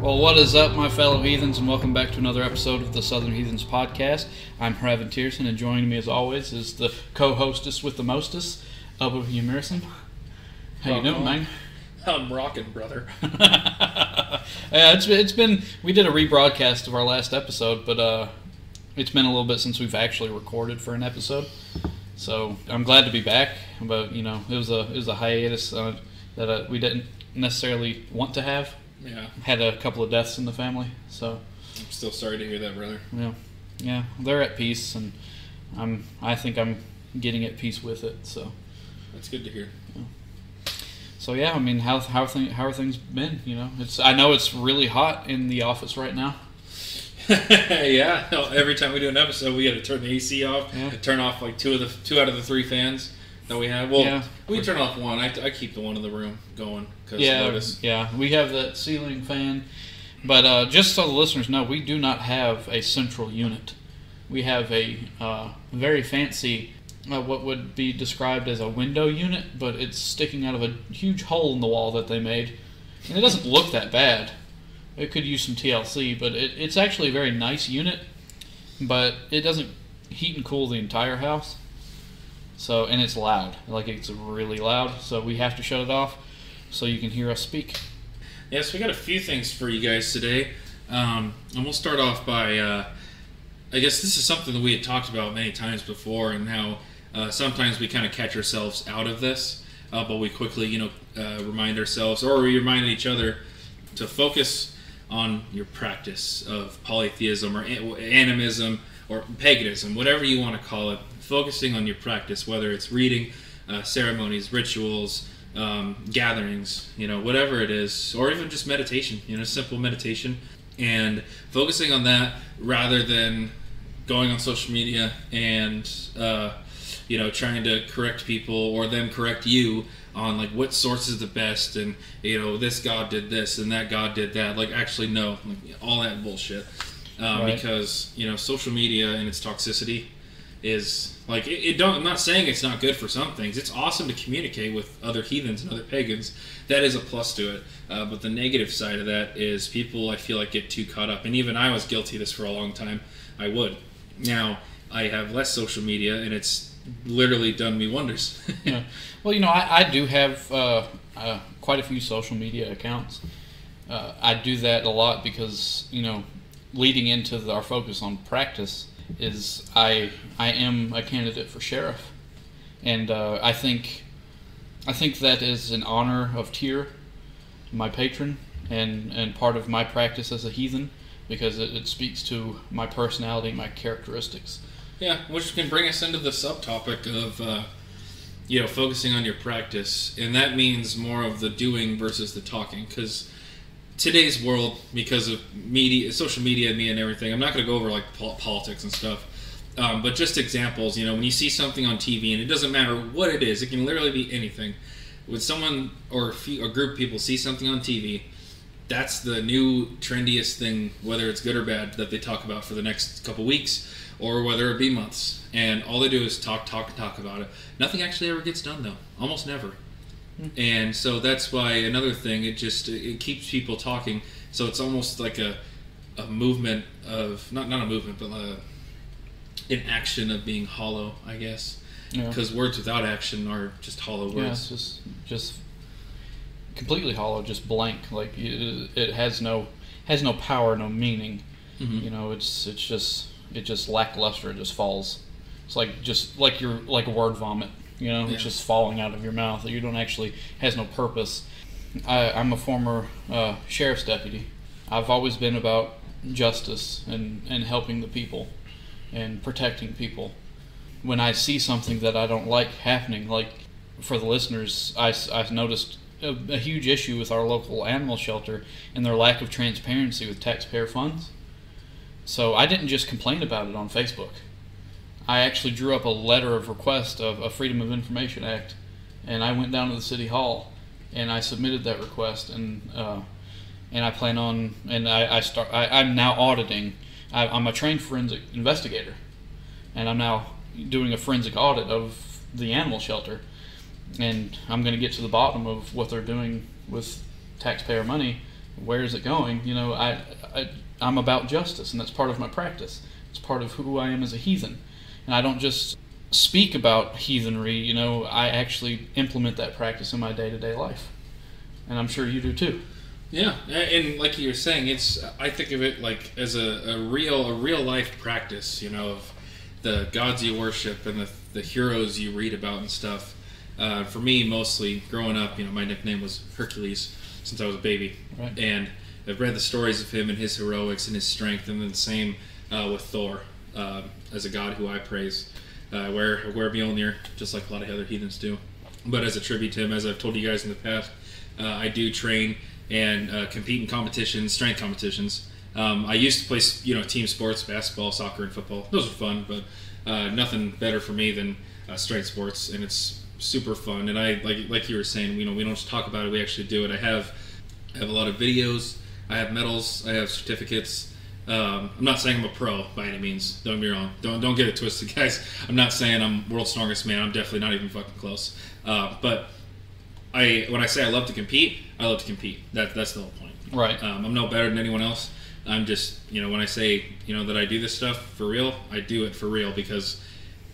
Well, what is up, my fellow heathens, and welcome back to another episode of the Southern Heathens Podcast. I'm Hraven Tierson, and joining me as always is the co-hostess with the mostest, Ubba Humerson. How you doing, man? I'm rocking, brother. Yeah, it's been. We did a rebroadcast of our last episode, but it's been a little bit since we've actually recorded for an episode. So I'm glad to be back, but it was a hiatus that we didn't necessarily want to have. Yeah. Had a couple of deaths in the family, so. I'm still sorry to hear that, brother. Yeah, they're at peace, and I think I'm getting at peace with it. So. That's good to hear. Yeah. So yeah, I mean, how are things been? I know it's really hot in the office right now. Yeah. Every time we do an episode, we got to turn the AC off. Yeah. Turn off like two out of the three fans that we have. Well, yeah. We turn off one. I keep the one in the room going. Yeah. We have that ceiling fan, but just so the listeners know, we do not have a central unit. We have a very fancy, what would be described as a window unit, but it's sticking out of a huge hole in the wall that they made, and it doesn't look that bad. It could use some TLC, but it's actually a very nice unit, but it doesn't heat and cool the entire house. So, and it's loud. Like, it's really loud, so we have to shut it off so you can hear us speak. Yes, we got a few things for you guys today. And we'll start off by, I guess this is something that we had talked about many times before, and how sometimes we kind of catch ourselves out of this, but we quickly, remind ourselves, or we remind each other to focus on your practice of polytheism or animism or paganism, whatever you want to call it. Focusing on your practice, whether it's reading, ceremonies, rituals, gatherings, whatever it is, or even just meditation, simple meditation, and focusing on that rather than going on social media and trying to correct people or them correct you on like what source is the best, and this God did this and that God did that. Like, actually, no, all that bullshit, right. Because social media and its toxicity is like I'm not saying it's not good for some things. It's awesome to communicate with other heathens and other pagans. That is a plus to it. But the negative side of that is people, I feel like, get too caught up. And even I was guilty of this for a long time. I would. Now I have less social media, and it's literally done me wonders. Yeah. Well, I do have quite a few social media accounts. I do that a lot because leading into our focus on practice is I am a candidate for sheriff, and I think that is an honor of Tyr, my patron, and part of my practice as a heathen, because it speaks to my personality, my characteristics. Yeah, which can bring us into the subtopic of focusing on your practice, and that means more of the doing versus the talking, because today's world, because of media, social media, and everything, I'm not going to go over like politics and stuff, but just examples. When you see something on TV, and it doesn't matter what it is, it can literally be anything. When someone or a group of people see something on TV, that's the new trendiest thing, whether it's good or bad, that they talk about for the next couple weeks, or whether it be months. And all they do is talk about it. Nothing actually ever gets done, though. Almost never. And so that's why another thing, it keeps people talking. So it's almost like a movement of, not a movement, but an action of being hollow, I guess. Because words without action are just hollow words. Yeah, it's just completely hollow, just blank. Like, it has no power, no meaning. Mm-hmm. It's just lackluster. It just falls. It's like a word vomit. It's just falling out of your mouth. You don't actually, has no purpose. I'm a former sheriff's deputy. I've always been about justice and helping the people and protecting people. When I see something that I don't like happening, like for the listeners, I've noticed a huge issue with our local animal shelter and their lack of transparency with taxpayer funds. So I didn't just complain about it on Facebook. I actually drew up a letter of request of a Freedom of Information Act, and I went down to the city hall and I submitted that request, and I plan on, and I'm now auditing. I'm a trained forensic investigator, and I'm now doing a forensic audit of the animal shelter, and I'm going to get to the bottom of what they're doing with taxpayer money where is it going? You know, I'm about justice, and that's part of my practice. It's part of who I am as a heathen. And I don't just speak about heathenry, you know, I actually implement that practice in my day-to-day life. And I'm sure you do too. Yeah, and like you were saying, I think of it like as a real life practice, you know, of the gods you worship and the heroes you read about and stuff. For me, mostly growing up, you know, my nickname was Hercules since I was a baby, right. And I've read the stories of him and his heroics and his strength, and then the same with Thor as a god who I praise. I wear Mjolnir just like a lot of other heathens do. But as a tribute to him, as I've told you guys in the past, I do train and compete in competitions, strength competitions. I used to play, you know, team sports, basketball, soccer, and football. Those are fun, but nothing better for me than strength sports, and it's super fun. And I like you were saying, you know, we don't just talk about it; we actually do it. I have a lot of videos. I have medals. I have certificates. I'm not saying I'm a pro by any means. Don't get me wrong. Don't get it twisted, guys. I'm not saying I'm world's strongest man. I'm definitely not even fucking close. But when I say I love to compete, I love to compete. That's the whole point. Right. I'm no better than anyone else. I'm just, you know, when I say, you know, that I do this stuff for real, I do it for real because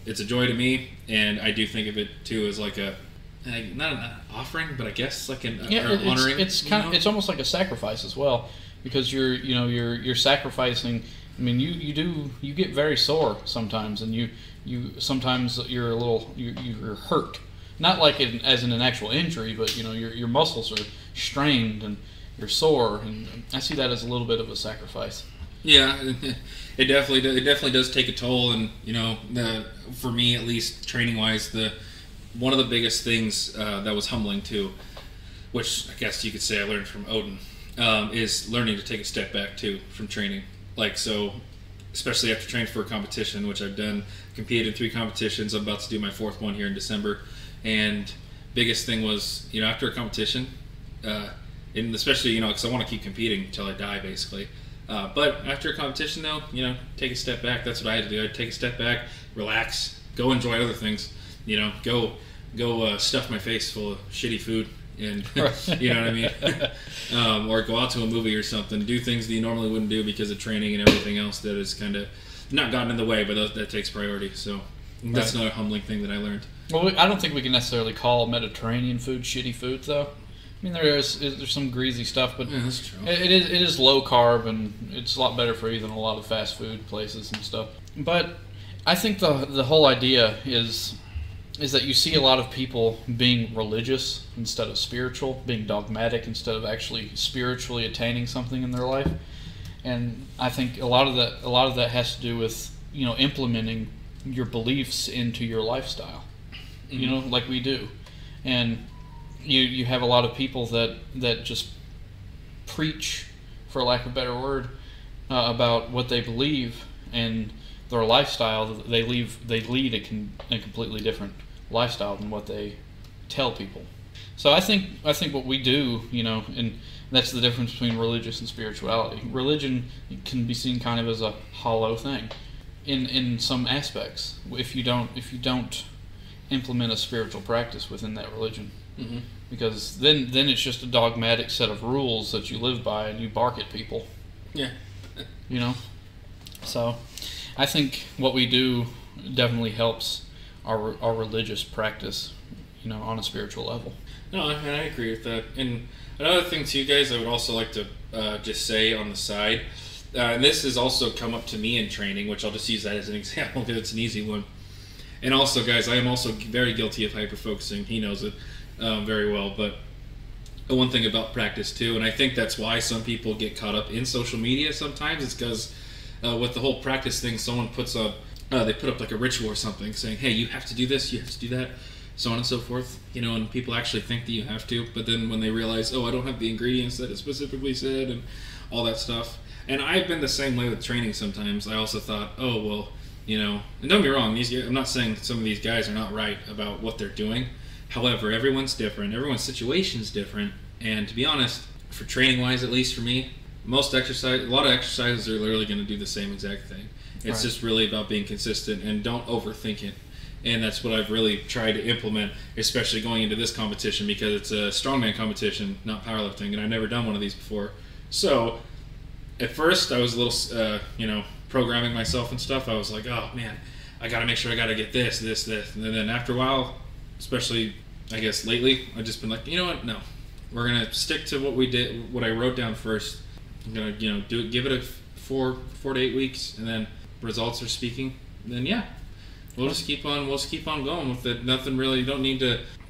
it's a joy to me, and I do think of it too as like not an offering, but I guess like an honoring. It's almost like a sacrifice as well, because you're sacrificing. I mean, you get very sore sometimes, and you sometimes you're hurt. Not like as in an actual injury, but you know your muscles are strained and you're sore, and I see that as a little bit of a sacrifice. Yeah, it definitely does take a toll, and you know, for me at least, training wise, one of the biggest things that was humbling too, which I guess you could say I learned from Odin, is learning to take a step back too from training. Like so, especially after training for a competition, which I've done, competed in 3 competitions. I'm about to do my 4th one here in December, and biggest thing was, you know, after a competition, and especially, you know, because I want to keep competing until I die, basically. But after a competition, though, you know, take a step back. That's what I had to do. I'd take a step back, relax, go enjoy other things. You know, go stuff my face full of shitty food, and you know what I mean. Or go out to a movie or something. Do things that you normally wouldn't do because of training and everything else that is kind of not gotten in the way, but that takes priority. So that's another humbling thing that I learned. Well, I don't think we can necessarily call Mediterranean food shitty food, though. I mean, there's some greasy stuff, but yeah, that's true. It is low carb, and it's a lot better for you than a lot of fast food places and stuff. But I think the whole idea is that you see a lot of people being religious instead of spiritual, being dogmatic instead of actually spiritually attaining something in their life. And I think a lot of that has to do with, you know, implementing your beliefs into your lifestyle. Mm-hmm. You know, like we do. And you have a lot of people that just preach, for lack of a better word, about what they believe, and their lifestyle. They lead a completely different lifestyle than what they tell people. So I think what we do, you know, and that's the difference between religious and spirituality. Religion can be seen kind of as a hollow thing in some aspects if you don't implement a spiritual practice within that religion. Mm-hmm. Because then it's just a dogmatic set of rules that you live by, and you bark at people. Yeah. You know? So I think what we do definitely helps our religious practice, you know, on a spiritual level. No, I agree with that. And another thing too, guys, I would also like to just say on the side, and this has also come up to me in training, which I'll just use that as an example because it's an easy one. And also, guys, I am also very guilty of hyperfocusing. He knows it very well. But one thing about practice too, and I think that's why some people get caught up in social media sometimes, is because with the whole practice thing, someone puts up, they put up like a ritual or something saying, hey, you have to do this, you have to do that, so on and so forth, you know, and people actually think that you have to, but then when they realize, oh, I don't have the ingredients that it specifically said, and all that stuff. And I've been the same way with training sometimes. I also thought, oh, well, you know, and don't get me wrong, I'm not saying some of these guys are not right about what they're doing. However, everyone's different, everyone's situation's different, and to be honest, for training-wise, at least for me, a lot of exercises are literally going to do the same exact thing. It's just really about being consistent and don't overthink it. And that's what I've really tried to implement, especially going into this competition, because it's a strongman competition, not powerlifting, and I've never done one of these before. So, at first, I was a little, programming myself and stuff. I was like, oh man, I gotta make sure I gotta get this. And then after a while, especially, I guess, lately, I've just been like, you know what, no. We're gonna stick to what we did, what I wrote down first. I'm gonna, give it a 4 to 8 weeks, and then results are speaking. Then we'll just keep on going with it. Nothing really, don't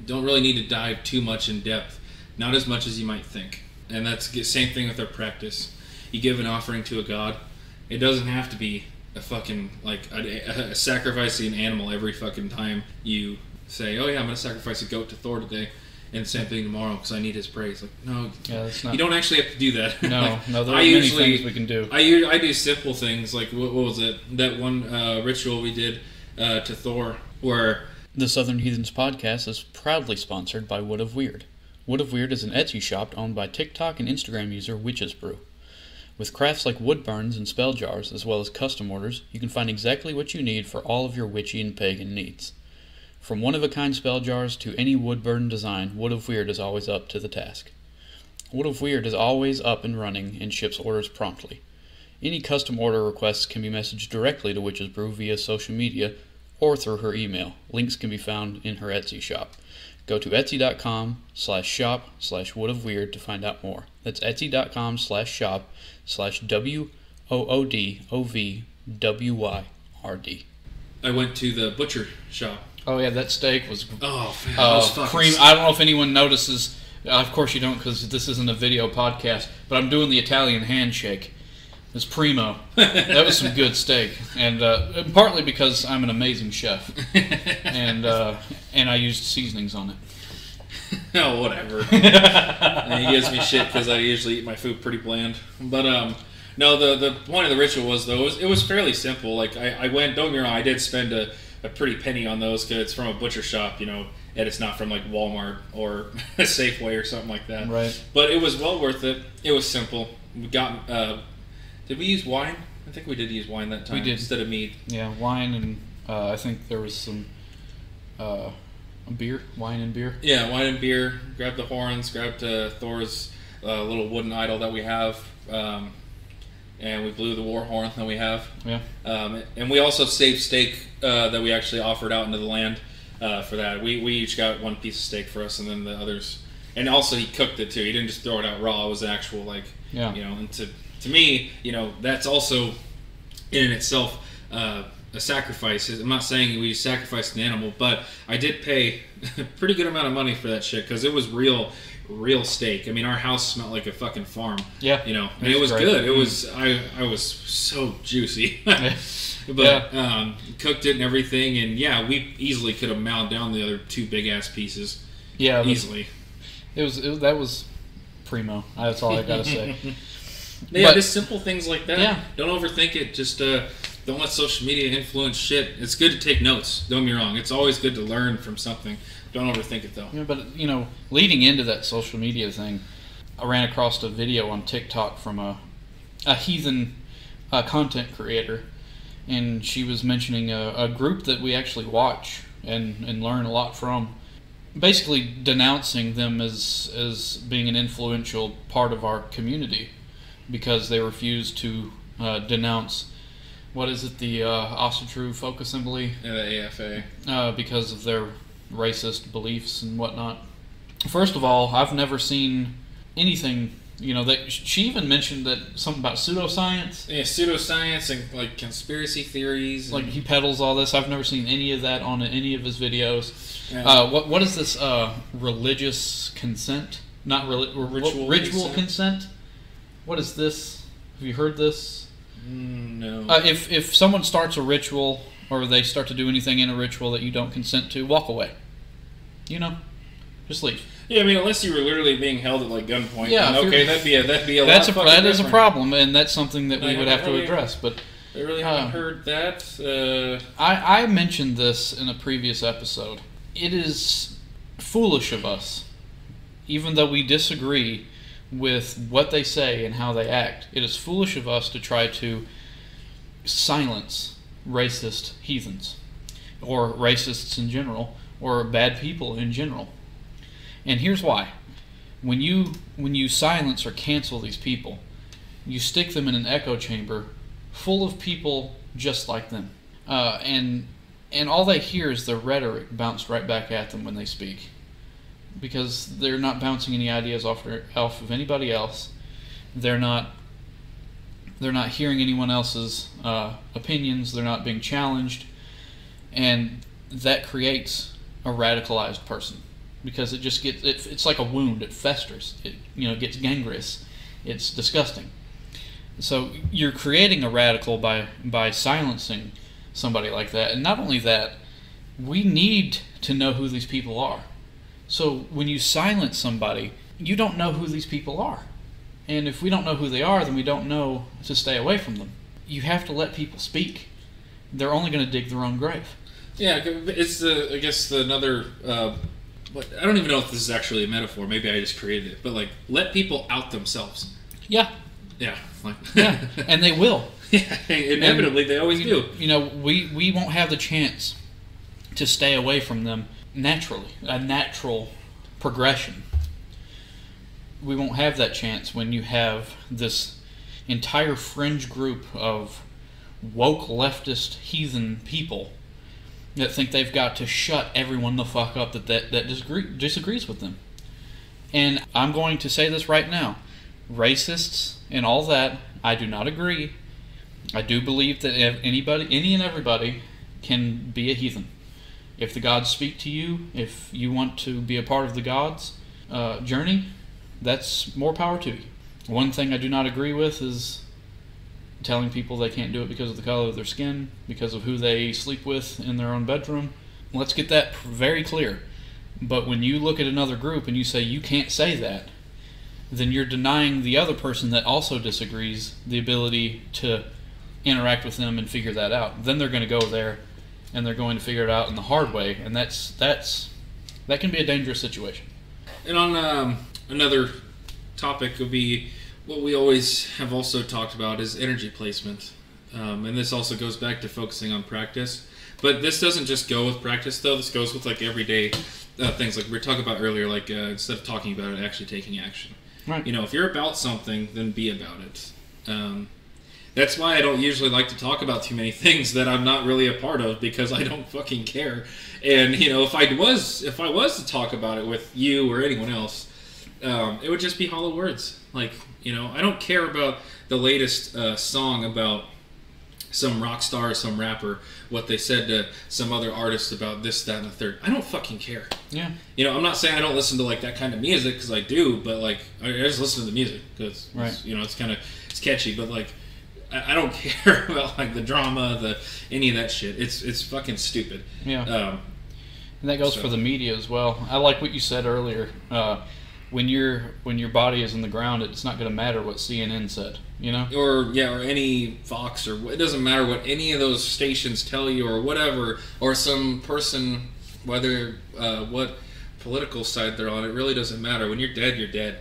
really need to dive too much in depth. Not as much as you might think. And that's the same thing with our practice. You give an offering to a god. It doesn't have to be a fucking, like, a sacrificing an animal every fucking time you say, oh yeah, I'm going to sacrifice a goat to Thor today. And the same thing tomorrow because I need his praise. Like, no, that's not, you don't actually have to do that. No, there are many things we can do. I do simple things, like, what was it? That one ritual we did to Thor where... The Southern Heathens podcast is proudly sponsored by Wood of Weird. Wood of Weird is an Etsy shop owned by TikTok and Instagram user Witches Brew. With crafts like wood burns and spell jars, as well as custom orders, you can find exactly what you need for all of your witchy and pagan needs. From one-of-a-kind spell jars to any wood burn design, Wood of Weird is always up to the task. Wood of Weird is always up and running and ships orders promptly. Any custom order requests can be messaged directly to Witches Brew via social media or through her email. Links can be found in her Etsy shop. Go to etsy.com/shop/woodofweird to find out more. That's etsy.com/shop/WOODOVWYRD. I went to the butcher shop. Oh yeah, that steak was... Oh, man, that was fucking cream. I don't know if anyone notices. Of course you don't, because this isn't a video podcast. But I'm doing the Italian handshake. It's primo. That was some good steak, and partly because I'm an amazing chef, and I used seasonings on it. Oh, whatever. And he gives me shit because I usually eat my food pretty bland. But no, the point of the ritual was, though, it was fairly simple. Like, I went. Don't get me wrong, I did spend a pretty penny on those because it's from a butcher shop, and it's not from like Walmart or a Safeway or something like that. Right. But it was well worth it. It was simple. We got. Did we use wine? I think we did use wine that time. We did. Instead of mead. Yeah, wine and I think there was some beer. Wine and beer. Yeah, wine and beer. Grabbed the horns. Grabbed Thor's little wooden idol that we have. And we blew the war horn that we have. Yeah. And we also saved steak that we actually offered out into the land for that. We each got one piece of steak for us, and then the others. And also he cooked it too. He didn't just throw it out raw. It was actual, like, and to me, that's also in itself a sacrifice. I'm not saying we sacrificed an animal, but I did pay a pretty good amount of money for that shit because it was real steak. I mean, our house smelled like a fucking farm. Yeah, and it was great. Good. It was. I was so juicy, but cooked it and everything, and we easily could have mounted down the other 2 big ass pieces. Yeah, easily. That was primo. That's all I gotta say. Yeah, just simple things like that. Yeah. Don't overthink it. Just don't let social media influence shit. It's good to take notes. Don't get me wrong. It's always good to learn from something. Don't overthink it, though. Yeah, but, leading into that social media thing, I ran across a video on TikTok from a heathen content creator, and she was mentioning a group that we actually watch and learn a lot from, basically denouncing them as being an influential part of our community because they refuse to denounce, what is it, the Ostrich Folk Assembly? Yeah, the AFA. Because of their racist beliefs and whatnot. First of all, I've never seen anything, that she even mentioned that something about pseudoscience. Yeah, pseudoscience and like conspiracy theories. Like he peddles all this. I've never seen any of that on any of his videos. Yeah. What is this religious consent? Not ritual consent? What is this? Have you heard this? No. If someone starts a ritual or they start to do anything in a ritual that you don't consent to, walk away. Just leave. Yeah, I mean, unless you were literally being held at like gunpoint. Yeah, okay, that'd be a that lot is a problem, and that's something that we would have to address. But I really haven't heard that. I mentioned this in a previous episode. It is foolish of us, even though we disagree with what they say and how they act. It is foolish of us to try to silence racist heathens, or racists in general, or bad people in general. And here's why. When you silence or cancel these people, you stick them in an echo chamber full of people just like them. And all they hear is their rhetoric bounced right back at them when they speak. Because they're not bouncing any ideas off of anybody else. They're not hearing anyone else's opinions. They're not being challenged. And that creates a radicalized person. Because it just gets, it's like a wound. It festers. It gets gangrenous. It's disgusting. So you're creating a radical by silencing somebody like that. And not only that, we need to know who these people are. So when you silence somebody, you don't know who these people are. And if we don't know who they are, then we don't know to stay away from them. You have to let people speak. They're only going to dig their own grave. Yeah, it's I guess another. I don't even know if this is actually a metaphor. Maybe I just created it. But like, let people out themselves. Yeah. Yeah. Yeah. And they will. Yeah. Inevitably, they always do. We won't have the chance to stay away from them naturally. A natural progression. We won't have that chance when you have this entire fringe group of woke leftist heathen people that think they've got to shut everyone the fuck up that disagrees with them. And I'm going to say this right now. Racists and all that, I do not agree. I do believe that any and everybody can be a heathen. If the gods speak to you, if you want to be a part of the gods' journey, that's more power to you. One thing I do not agree with is telling people they can't do it because of the color of their skin, because of who they sleep with in their own bedroom. Let's get that very clear. But when you look at another group and you say you can't say that, then you're denying the other person that also disagrees the ability to interact with them and figure that out. Then they're going to go there and they're going to figure it out in the hard way, and that can be a dangerous situation. And on another topic would be what we always have also talked about is energy placement. And this also goes back to focusing on practice. But this doesn't just go with practice, though. This goes with like everyday things like we were talking about earlier, like instead of talking about it, actually taking action. Right. If you're about something, then be about it. That's why I don't usually like to talk about too many things that I'm not really a part of, because I don't fucking care. And if I was to talk about it with you or anyone else, it would just be hollow words. Like, I don't care about the latest song about some rock star or some rapper, what they said to some other artist about this, that, and the third. I don't fucking care. Yeah. I'm not saying I don't listen to like that kind of music, because I do, but like I just listen to the music because it's catchy. But like I don't care about like the drama, any of that shit. It's fucking stupid. Yeah. And that goes for the media as well. I like what you said earlier. When your body is in the ground, it's not going to matter what CNN said, or any Fox, or it doesn't matter what any of those stations tell you or whatever, or some person, whether what political side they're on. It really doesn't matter. When you're dead, you're dead.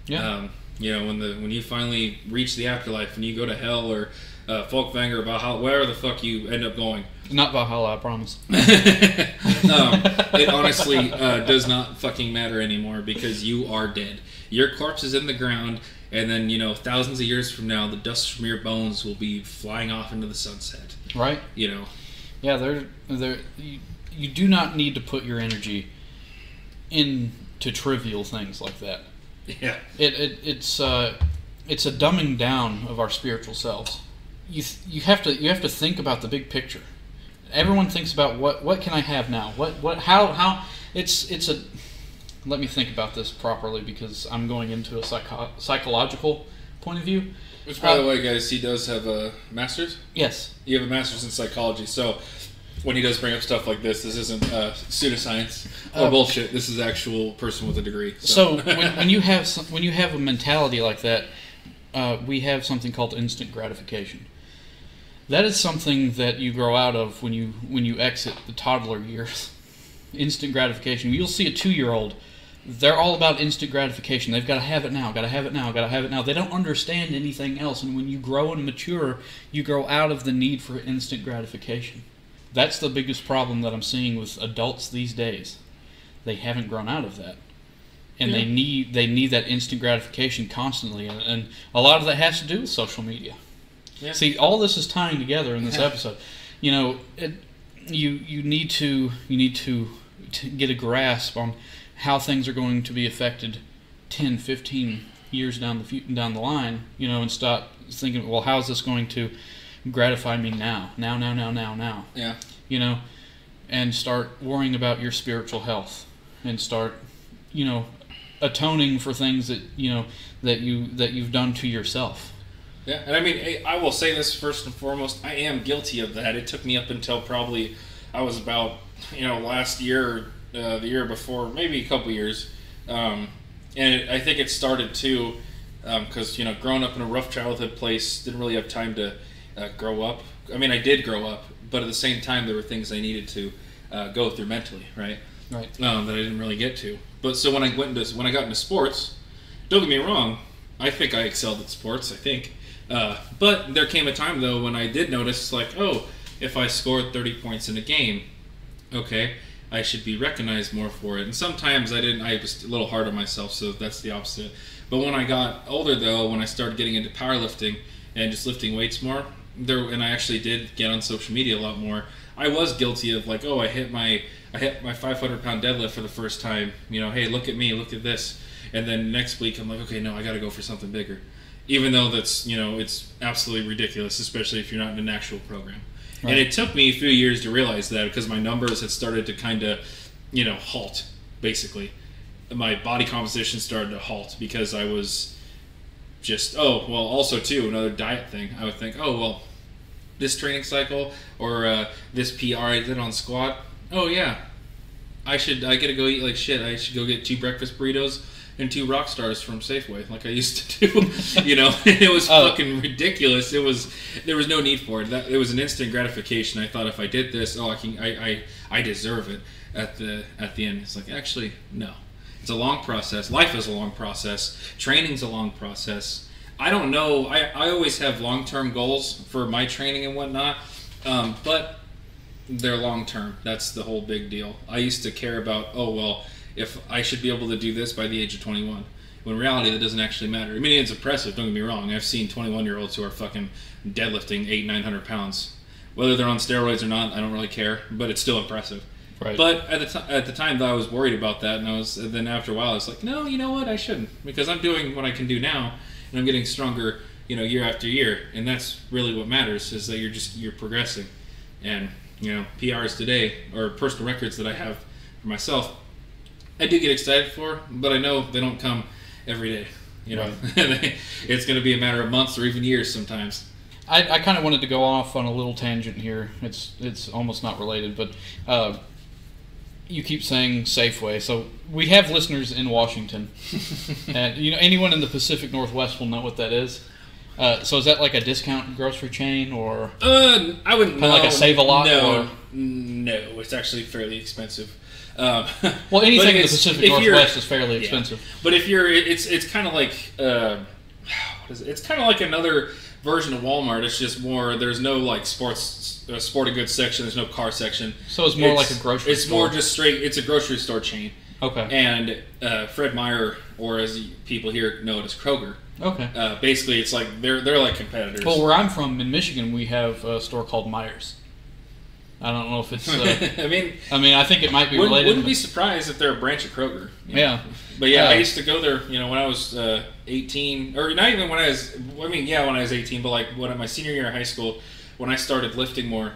Yeah. When you finally reach the afterlife and you go to hell or Folkvanger, Valhalla, wherever the fuck you end up going. Not Valhalla, I promise. It honestly does not fucking matter anymore, because you are dead. Your corpse is in the ground, and then thousands of years from now, the dust from your bones will be flying off into the sunset. Right. Yeah. You do not need to put your energy into trivial things like that. Yeah. It's a dumbing down of our spiritual selves. You have to think about the big picture. Everyone thinks about what can I have now? How it's a. Let me think about this properly, because I'm going into a psychological point of view. Which, by the way, guys, he does have a master's. Yes. You have a master's in psychology, so when he does bring up stuff like this isn't pseudoscience or bullshit. This is actual person with a degree. So when you have a mentality like that, we have something called instant gratification. That is something that you grow out of when you exit the toddler years. Instant gratification. You'll see a 2-year-old. They're all about instant gratification. They've got to have it now. Got to have it now. Got to have it now. They don't understand anything else. And when you grow and mature, you grow out of the need for instant gratification. That's the biggest problem that I'm seeing with adults these days. They haven't grown out of that. and they need that instant gratification constantly, and a lot of that has to do with social media. Yeah. See, all this is tying together in this episode. You know, you need to get a grasp on how things are going to be affected 10, 15 years down the line. You know, and stop thinking, well, how is this going to gratify me now? Yeah. You know, and start worrying about your spiritual health, and start, you know, atoning for things that you've done to yourself. Yeah, and I mean, I will say this first and foremost, I am guilty of that. It took me up until probably I was about, last year, the year before, maybe a couple years, and I think it started too, because, growing up in a rough childhood place, didn't really have time to grow up. I mean, I did grow up, but at the same time, there were things I needed to go through mentally, right? Right. That I didn't really get to. But so when I got into sports, don't get me wrong, I think I excelled at sports, I think. But there came a time, though, when I did notice, like, oh, if I scored 30 points in a game, okay, I should be recognized more for it. And sometimes I was a little hard on myself, so that's the opposite. But when I got older, though, when I started getting into powerlifting and just lifting weights more, and I actually did get on social media a lot more, I was guilty of, like, oh, I hit my 500-pound deadlift for the first time. Hey, look at me, look at this. And then next week, I'm like, okay, no, I got to go for something bigger. Even though that's, it's absolutely ridiculous, especially if you're not in an actual program. Right. And it took me a few years to realize that, because my numbers had started to kind of, halt, basically. My body composition started to halt because I was just, also, too, another diet thing. I would think, this training cycle or this PR I did on squat, I get to go eat like shit. I should go get 2 breakfast burritos and 2 rock stars from Safeway, like I used to do. It was fucking ridiculous. There was no need for it. It was an instant gratification. I thought if I did this, I deserve it. At the end, it's like, actually, no. It's a long process. Life is a long process. Training's a long process. I don't know. I always have long-term goals for my training and whatnot, but they're long-term. That's the whole big deal. I used to care about, if I should be able to do this by the age of 21. When in reality, that doesn't actually matter. I mean, it's impressive, don't get me wrong. I've seen 21-year-olds who are fucking deadlifting 800-900 pounds. Whether they're on steroids or not, I don't really care, but it's still impressive. Right. But at the time, though, I was worried about that, and then after a while, I was like, no, you know what? I shouldn't, because I'm doing what I can do now, and I'm getting stronger, year after year, and that's really what matters, is that you're progressing. And, PRs today, or personal records that I have for myself, I do get excited for, but I know they don't come every day. Right. It's going to be a matter of months or even years sometimes. I kind of wanted to go off on a little tangent here. It's almost not related, but you keep saying Safeway. So we have listeners in Washington, and anyone in the Pacific Northwest will know what that is. So is that like a discount grocery chain, or I wouldn't know. Like a Save-A-Lot? No, it's actually fairly expensive. Well, anything in the Pacific Northwest is fairly expensive. But if it's kind of like what is it? It's kind of like another version of Walmart. It's just more. There's no like sporting goods section. There's no car section. So it's more like a grocery. It's store. More just straight. It's a grocery store chain. Okay. And Fred Meyer, or as people here know it as Kroger. Okay. Basically, it's like they're like competitors. Well, where I'm from in Michigan, we have a store called Myers. I don't know if it's. I mean, I think it might be related. Wouldn't be surprised if they're a branch of Kroger. Yeah. But I used to go there. When I was 18, or not even when I was. When I was 18, but like when my senior year of high school, when I started lifting more,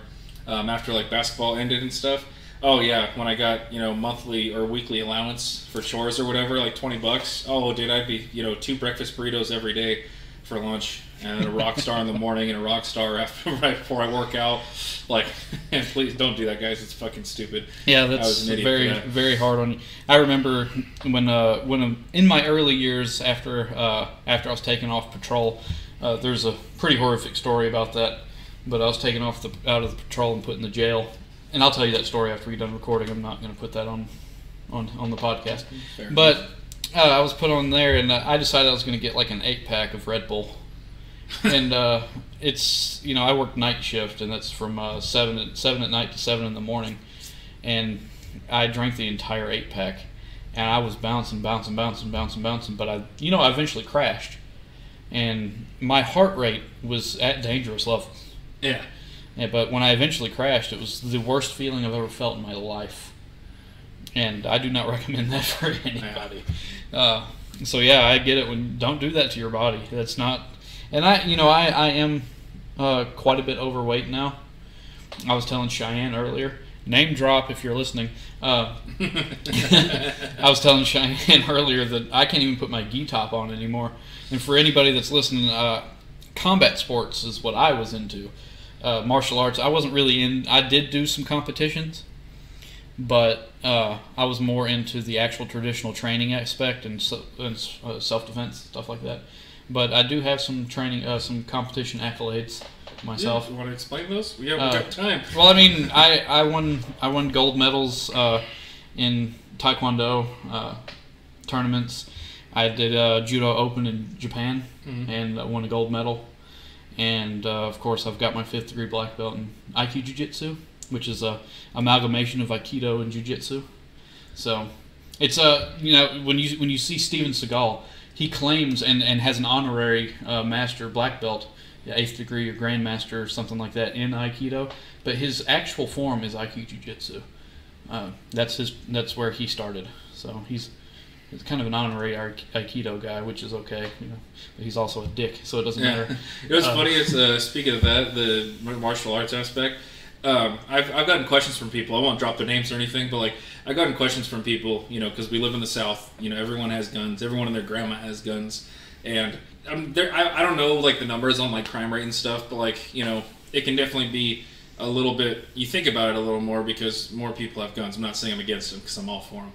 after like basketball ended and stuff. Oh yeah, when I got monthly or weekly allowance for chores or whatever, like $20. Oh dude, I'd be 2 breakfast burritos every day for lunch, and a rock star in the morning and a rock star right before I work out. Like, and please don't do that, guys. It's fucking stupid. Yeah, that's very very hard on you. I remember when in my early years after I was taken off patrol, there's a pretty horrific story about that. But I was taken out of the patrol and put in the jail. And I'll tell you that story after we're done recording. I'm not going to put that on the podcast. Fair but I was put on there, and I decided I was going to get like an 8-pack of Red Bull. And it's I work night shift, and that's from 7 at night to 7 in the morning. And I drank the entire 8-pack, and I was bouncing, but I eventually crashed, and my heart rate was at dangerous levels. Yeah. Yeah, but when I eventually crashed, it was the worst feeling I've ever felt in my life, and I do not recommend that for anybody. So yeah, I get it. Don't do that to your body. That's not. And I am quite a bit overweight now. I was telling Cheyenne earlier. Name drop if you're listening. I was telling Cheyenne earlier that I can't even put my gi top on anymore. And for anybody that's listening, combat sports is what I was into. Martial arts, I wasn't really in. I did do some competitions, but I was more into the actual traditional training aspect and self-defense, stuff like that. But I do have some training, some competition accolades myself. Yeah, you want to explain those? Yeah, we've got time. Well, I mean, I won gold medals in Taekwondo tournaments. I did Judo Open in Japan and I won a gold medal. And of course, I've got my 5th degree black belt in Aikido Jiu-Jitsu, which is a amalgamation of Aikido and Jiu-Jitsu. So it's when you see Steven Seagal, he claims and has an honorary master black belt, 8th degree or grandmaster or something like that in Aikido, but his actual form is Aikido Jiu-Jitsu. That's where he started. So he's kind of an honorary Aikido guy, which is okay, but he's also a dick, so it doesn't matter. What's funny is, speaking of that, the martial arts aspect, I've gotten questions from people. I won't drop their names or anything, but I've gotten questions from people, because we live in the South. Everyone has guns. Everyone and their grandma has guns, and I don't know the numbers on crime rate and stuff, but it can definitely be a little bit. You think about it a little more because more people have guns. I'm not saying I'm against them because I'm all for them,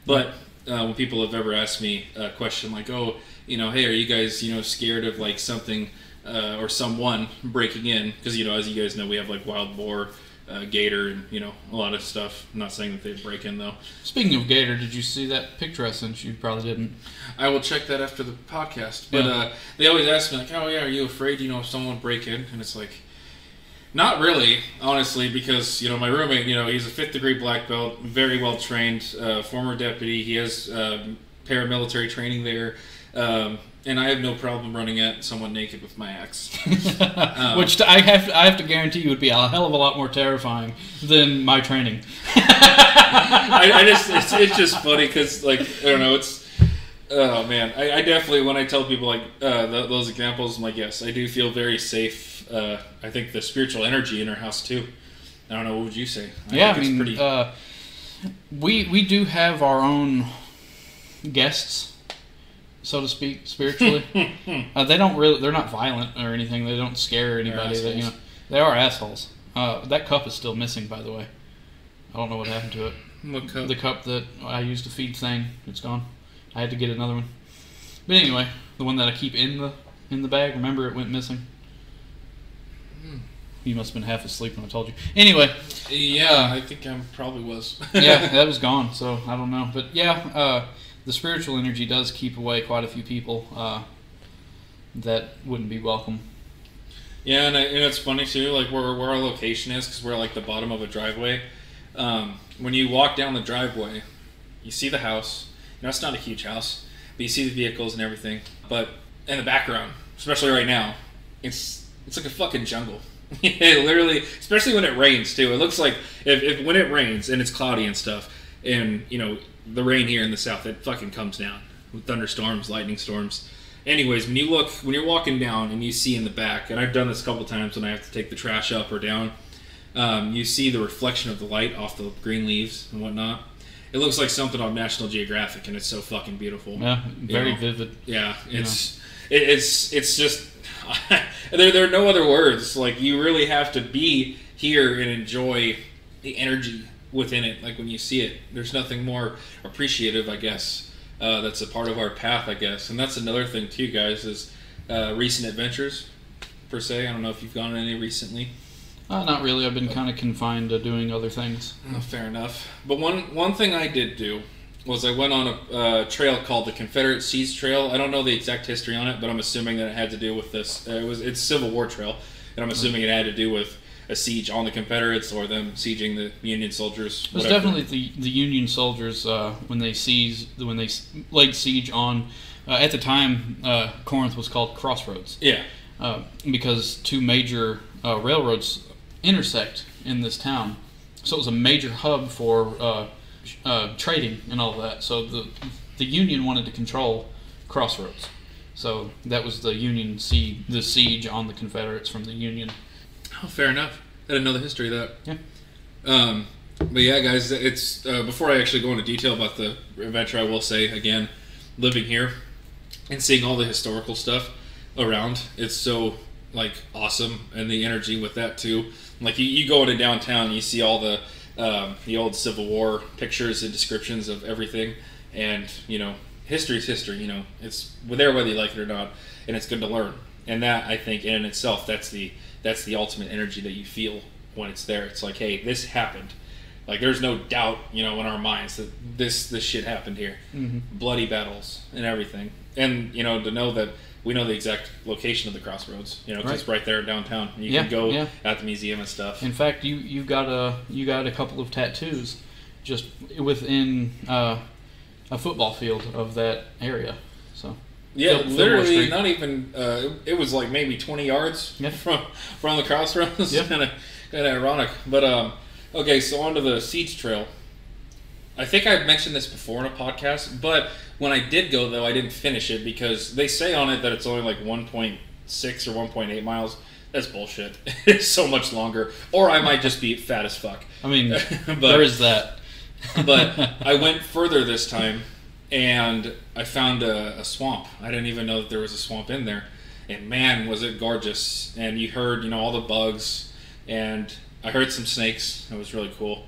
but when people have ever asked me a question like, "Oh, hey, are you guys scared of something?" Or someone breaking in, because as you guys know, we have wild boar, gator, and a lot of stuff. I'm not saying that they'd break in though. Speaking of gator, did you see that picture I sent you? Probably didn't. I will check that after the podcast. But they always ask me "Oh yeah, are you afraid if someone would break in?" And it's not really, honestly, because my roommate, he's a 5th degree black belt, very well trained, former deputy. He has paramilitary training there. And I have no problem running at someone naked with my axe. Which I have to guarantee you would be a hell of a lot more terrifying than my training. It's just funny because I don't know, oh man, I definitely, when I tell people those examples, I'm yes, I do feel very safe. I think the spiritual energy in our house too. I don't know, what would you say? I mean, we do have our own guests, so to speak, spiritually. They're not violent or anything. They don't scare anybody. They are assholes. That cup is still missing, by the way. I don't know what happened to it. What cup? The cup that I used to feed Thane. It's gone. I had to get another one. But anyway, the one that I keep in the bag. Remember, it went missing. You must have been half asleep when I told you. Anyway. Yeah, I think I probably was. Yeah, that was gone. So I don't know, but yeah. The spiritual energy does keep away quite a few people that wouldn't be welcome. Yeah, and it's funny too, where our location is, because we're the bottom of a driveway. When you walk down the driveway, you see the house. It's not a huge house, but you see the vehicles and everything. But in the background, especially right now, it's like a fucking jungle. It literally, especially when it rains too. It looks like if when it rains and it's cloudy and stuff, and the rain here in the South, it fucking comes down with thunderstorms, lightning storms. Anyways, when you're walking down and you see in the back, and I've done this a couple times when I have to take the trash up or down, you see the reflection of the light off the green leaves and whatnot. It looks like something on National Geographic, and it's so fucking beautiful. Yeah, very vivid. Yeah, it's just there are no other words. You really have to be here and enjoy the energy within it. When you see it, there's nothing more appreciative, I guess. That's a part of our path, I guess. And that's another thing too, guys, is recent adventures per se. I don't know if you've gone on any recently. Not really. I've been kind of confined to doing other things. Oh, fair enough. But one thing I did do was I went on a trail called the Confederate Seas Trail. I don't know the exact history on it, but I'm assuming that it had to do with this. It's a Civil War trail, and I'm assuming it had to do with a siege on the Confederates or them sieging the Union soldiers. It was definitely the Union soldiers when they laid siege on. At the time, Corinth was called Crossroads. Yeah. Because two major railroads intersect in this town, so it was a major hub for trading and all of that. So the Union wanted to control Crossroads, so that was the Union the siege on the Confederates from the Union. Oh, fair enough. I didn't know the history of that. Yeah. But yeah, guys, it's before I actually go into detail about the adventure, I will say again, living here and seeing all the historical stuff around, it's so like awesome, and the energy with that too. Like you go into downtown, you see all the old Civil War pictures and descriptions of everything, and history's history. It's there whether you like it or not, and it's good to learn. And that, I think, in itself, that's the ultimate energy that you feel when it's there. It's like, hey, this happened. Like there's no doubt, in our minds that this shit happened here. Mm-hmm. Bloody battles and everything, and to know that we know the exact location of the Crossroads. Because it's right there downtown. You can go at the museum and stuff. In fact, you got a couple of tattoos just within a football field of that area. So yeah, literally not even. It was like maybe 20 yards from the Crossroads. Yeah. kind of ironic, but okay. So onto the siege trail. I think I've mentioned this before in a podcast, but when I did go, though, I didn't finish it because they say on it that it's only like 1.6 or 1.8 miles. That's bullshit. It's so much longer. Or I might just be fat as fuck. I mean, there is that. But I went further this time, and I found a swamp. I didn't even know that there was a swamp in there. And man, was it gorgeous. And you heard, all the bugs, and I heard some snakes. It was really cool.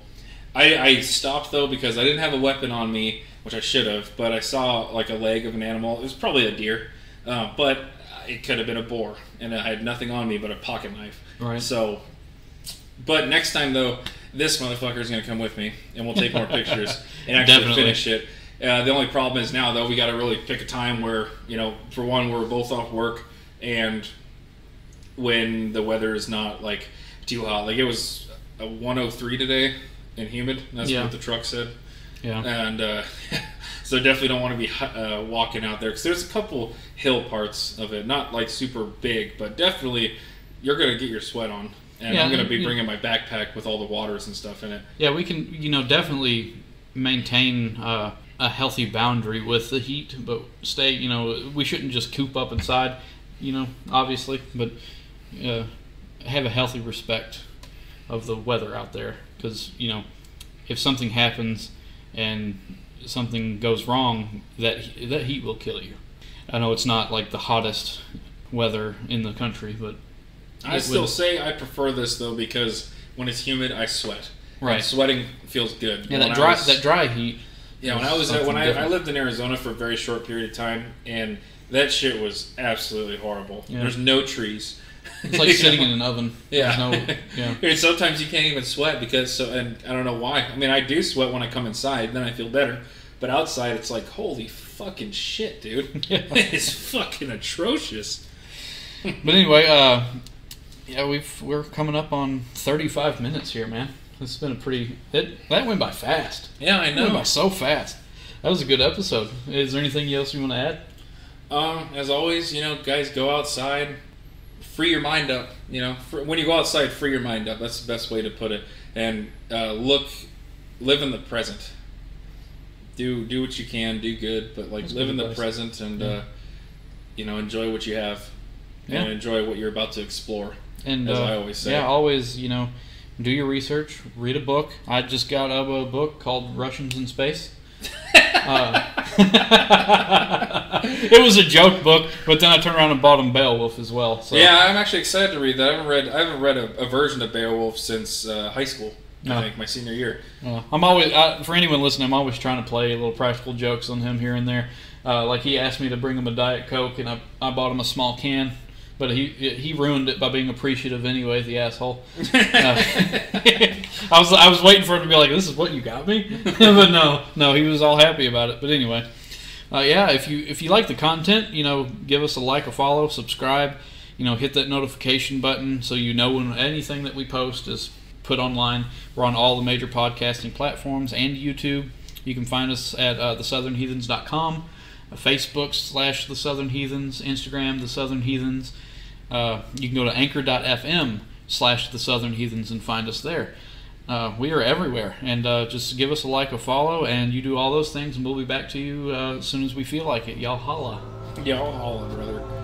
I stopped, though, because I didn't have a weapon on me, which I should have, but I saw like a leg of an animal. It was probably a deer, but it could have been a boar, and I had nothing on me but a pocket knife. Right. So, but next time, though, this motherfucker is going to come with me, and we'll take more pictures and actually finish it. The only problem is now, though, we got to really pick a time where, for one, we're both off work, and when the weather is not like too hot. Like it was a 103 today and humid. That's what the truck said. Yeah. And so definitely don't want to be walking out there because there's a couple hill parts of it, not like super big, but definitely you're going to get your sweat on. And I'm going to be bringing my backpack with all the waters and stuff in it. Yeah, we can, definitely maintain a healthy boundary with the heat, but stay, we shouldn't just coop up inside, obviously, but have a healthy respect of the weather out there because, if something happens and something goes wrong, that heat will kill you. I know it's not like the hottest weather in the country, but I still say I prefer this though because when it's humid, I sweat. Right, and sweating feels good. Yeah, that dry heat. Yeah, when I lived in Arizona for a very short period of time, and that shit was absolutely horrible. Yeah. There's no trees. It's like sitting in an oven. Yeah. And sometimes you can't even sweat and I don't know why. I mean, I do sweat when I come inside, then I feel better. But outside, it's like, holy fucking shit, dude. It's fucking atrocious. But anyway, we're coming up on 35 minutes here, man. It's been that went by fast. Yeah, I know. It went by so fast. That was a good episode. Is there anything else you want to add? As always, guys, go outside. Free your mind up, when you go outside, free your mind up. That's the best way to put it. And live in the present. Do what you can, do good, but live in the present and enjoy what you have and enjoy what you're about to explore. And as I always say, always do your research, read a book. I just got a book called Russians in Space. It was a joke book, but then I turned around and bought him Beowulf as well. So. Yeah, I'm actually excited to read that. I haven't read a version of Beowulf since high school. I think my senior year. I'm always for anyone listening. I'm always trying to play little practical jokes on him here and there. Like he asked me to bring him a Diet Coke, and I bought him a small can. But he ruined it by being appreciative anyway, the asshole. I was waiting for him to be like, "This is what you got me," but no, he was all happy about it. But anyway, if you like the content, give us a like, a follow, subscribe. hit that notification button so you know when anything that we post is put online. We're on all the major podcasting platforms and YouTube. You can find us at thesouthernheathens.com, Facebook / The Southern Heathens, Instagram The Southern Heathens. You can go to anchor.fm / The Southern Heathens and find us there. We are everywhere, and just give us a like, a follow, and you do all those things, and we'll be back to you as soon as we feel like it. Y'all holla. Y'all holla, brother.